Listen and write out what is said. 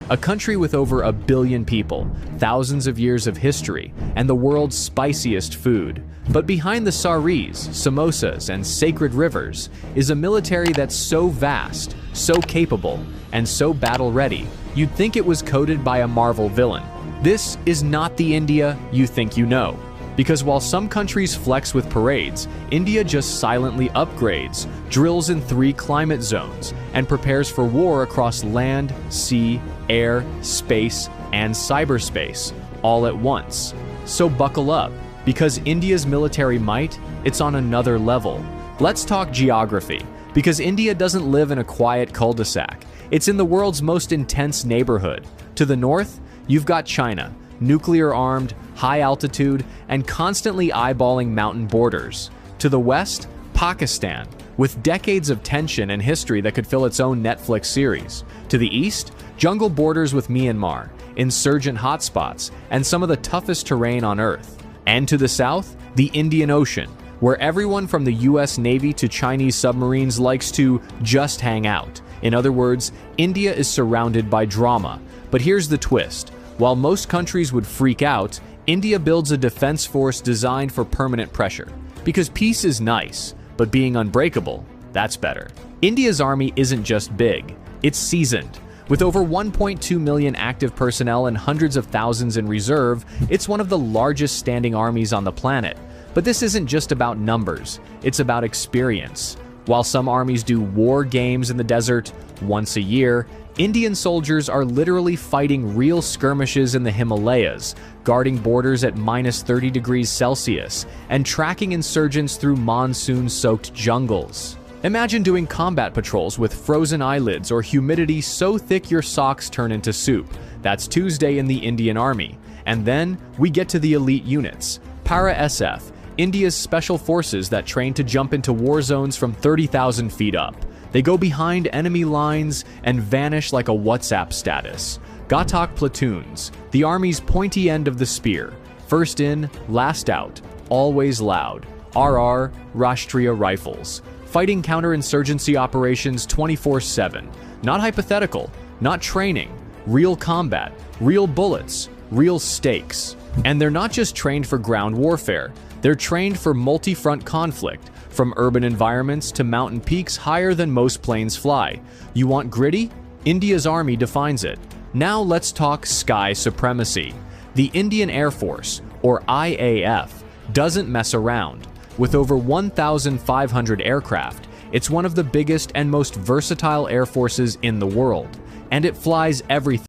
a country with over 1 billion people, thousands of years of history, and the world's spiciest food. But behind the saris, samosas, and sacred rivers is a military that's so vast, so capable, and so battle-ready, you'd think it was coded by a Marvel villain. This is not the India you think you know. Because while some countries flex with parades, India just silently upgrades, drills in 3 climate zones, and prepares for war across land, sea, air, space, and cyberspace, all at once. So buckle up, because India's military might, it's on another level. Let's talk geography, because India doesn't live in a quiet cul-de-sac. It's in the world's most intense neighborhood. To the north, you've got China, nuclear-armed, high altitude, and constantly eyeballing mountain borders. To the west, Pakistan, with decades of tension and history that could fill its own Netflix series. To the east, jungle borders with Myanmar, insurgent hotspots, and some of the toughest terrain on Earth. And to the south, the Indian Ocean, where everyone from the US Navy to Chinese submarines likes to just hang out. In other words, India is surrounded by drama. But here's the twist. While most countries would freak out, India builds a defense force designed for permanent pressure. Because peace is nice, but being unbreakable, that's better. India's army isn't just big, it's seasoned. With over 1.2 million active personnel and hundreds of thousands in reserve, it's one of the largest standing armies on the planet. But this isn't just about numbers, it's about experience. While some armies do war games in the desert once a year, Indian soldiers are literally fighting real skirmishes in the Himalayas, guarding borders at -30 degrees Celsius, and tracking insurgents through monsoon-soaked jungles. Imagine doing combat patrols with frozen eyelids or humidity so thick your socks turn into soup. That's Tuesday in the Indian Army. And then we get to the elite units, Para-SF, India's special forces that train to jump into war zones from 30,000 feet up. They go behind enemy lines and vanish like a WhatsApp status. Ghatak platoons, the army's pointy end of the spear. First in, last out, always loud. RR, Rashtriya Rifles. Fighting counterinsurgency operations 24/7. Not hypothetical, not training. Real combat, real bullets, real stakes. And they're not just trained for ground warfare. They're trained for multi-front conflict, from urban environments to mountain peaks higher than most planes fly. You want gritty? India's army defines it. Now let's talk sky supremacy. The Indian Air Force, or IAF, doesn't mess around. With over 1,500 aircraft, it's one of the biggest and most versatile air forces in the world. And it flies everything